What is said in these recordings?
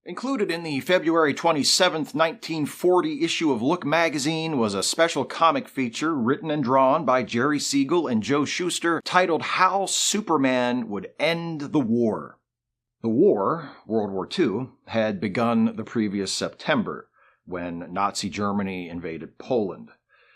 Included in the February 27, 1940 issue of Look magazine was a special comic feature written and drawn by Jerry Siegel and Joe Shuster titled How Superman Would End the War. The war, World War II, had begun the previous September when Nazi Germany invaded Poland.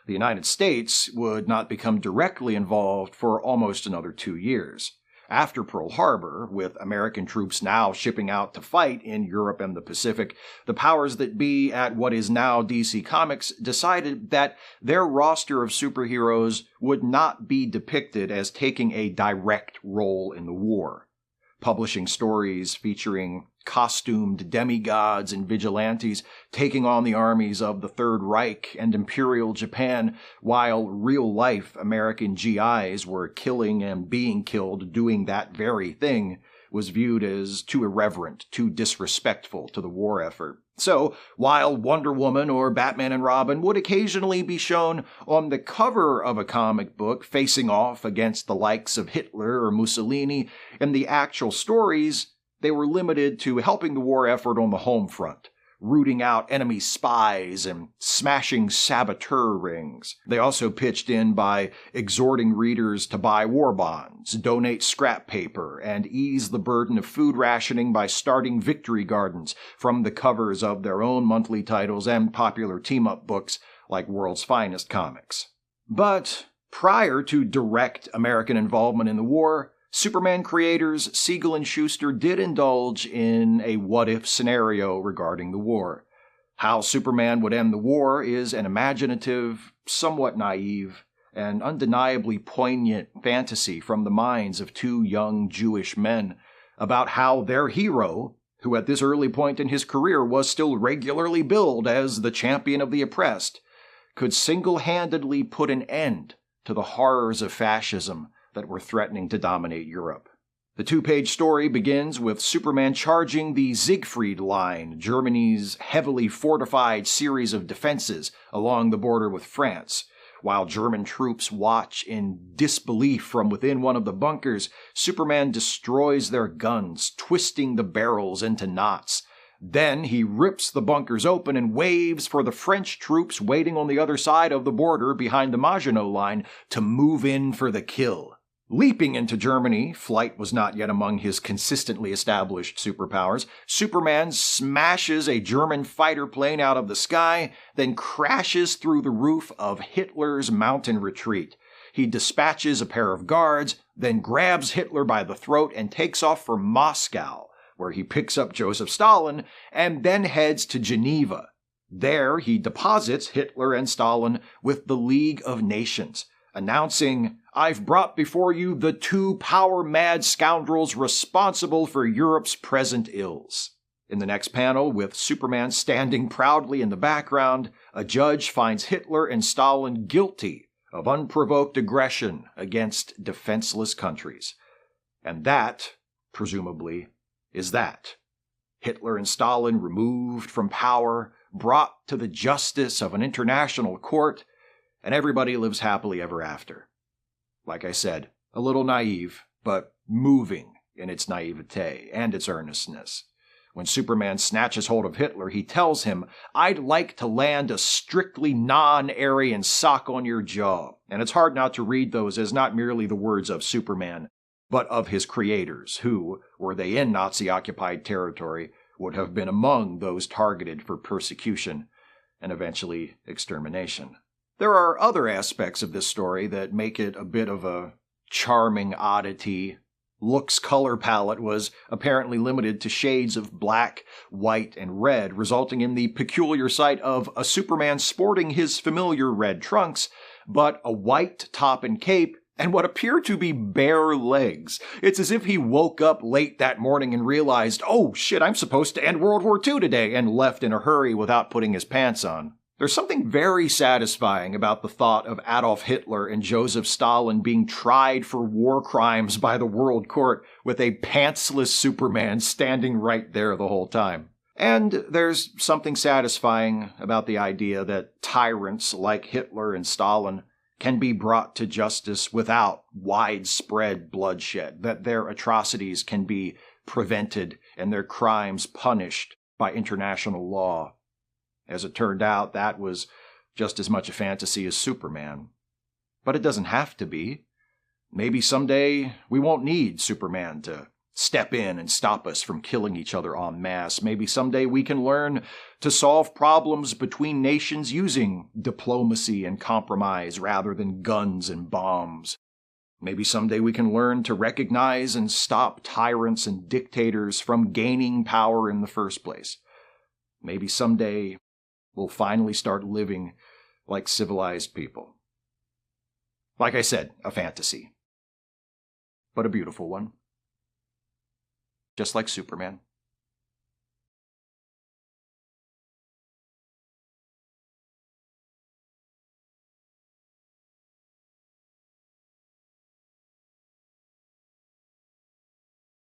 The United States would not become directly involved for almost another 2 years. After Pearl Harbor, with American troops now shipping out to fight in Europe and the Pacific, the powers that be at what is now DC Comics decided that their roster of superheroes would not be depicted as taking a direct role in the war. Publishing stories featuring costumed demigods and vigilantes taking on the armies of the Third Reich and Imperial Japan, while real-life American GIs were killing and being killed doing that very thing, was viewed as too irreverent, too disrespectful to the war effort. So, while Wonder Woman or Batman and Robin would occasionally be shown on the cover of a comic book facing off against the likes of Hitler or Mussolini, in the actual stories, they were limited to helping the war effort on the home front, rooting out enemy spies and smashing saboteur rings. They also pitched in by exhorting readers to buy war bonds, donate scrap paper, and ease the burden of food rationing by starting victory gardens from the covers of their own monthly titles and popular team-up books like World's Finest Comics. But prior to direct American involvement in the war, Superman creators Siegel and Shuster did indulge in a what-if scenario regarding the war. How Superman would end the war is an imaginative, somewhat naive, and undeniably poignant fantasy from the minds of two young Jewish men about how their hero, who at this early point in his career was still regularly billed as the champion of the oppressed, could single-handedly put an end to the horrors of fascism that were threatening to dominate Europe. The two-page story begins with Superman charging the Siegfried Line, Germany's heavily fortified series of defenses along the border with France. While German troops watch in disbelief from within one of the bunkers, Superman destroys their guns, twisting the barrels into knots. Then he rips the bunkers open and waves for the French troops waiting on the other side of the border behind the Maginot Line to move in for the kill. Leaping into Germany, flight was not yet among his consistently established superpowers, Superman smashes a German fighter plane out of the sky, then crashes through the roof of Hitler's mountain retreat. He dispatches a pair of guards, then grabs Hitler by the throat and takes off for Moscow, where he picks up Joseph Stalin and then heads to Geneva. There he deposits Hitler and Stalin with the League of Nations, announcing, "I've brought before you the two power-mad scoundrels responsible for Europe's present ills." In the next panel, with Superman standing proudly in the background, a judge finds Hitler and Stalin guilty of unprovoked aggression against defenseless countries. And that, presumably, is that. Hitler and Stalin removed from power, brought to the justice of an international court, and everybody lives happily ever after. Like I said, a little naive, but moving in its naivete and its earnestness. When Superman snatches hold of Hitler, he tells him, "I'd like to land a strictly non-Aryan sock on your jaw." And it's hard not to read those as not merely the words of Superman, but of his creators, who, were they in Nazi-occupied territory, would have been among those targeted for persecution and eventually extermination. There are other aspects of this story that make it a bit of a charming oddity. Look's color palette was apparently limited to shades of black, white, and red, resulting in the peculiar sight of a Superman sporting his familiar red trunks, but a white top and cape and what appear to be bare legs. It's as if he woke up late that morning and realized, "Oh shit, I'm supposed to end World War II today," and left in a hurry without putting his pants on. There's something very satisfying about the thought of Adolf Hitler and Joseph Stalin being tried for war crimes by the World Court with a pantsless Superman standing right there the whole time. And there's something satisfying about the idea that tyrants like Hitler and Stalin can be brought to justice without widespread bloodshed, that their atrocities can be prevented and their crimes punished by international law. As it turned out, that was just as much a fantasy as Superman. But it doesn't have to be. Maybe someday we won't need Superman to step in and stop us from killing each other en masse. Maybe someday we can learn to solve problems between nations using diplomacy and compromise rather than guns and bombs. Maybe someday we can learn to recognize and stop tyrants and dictators from gaining power in the first place. Maybe someday we'll finally start living like civilized people. Like I said, a fantasy. But a beautiful one. Just like Superman.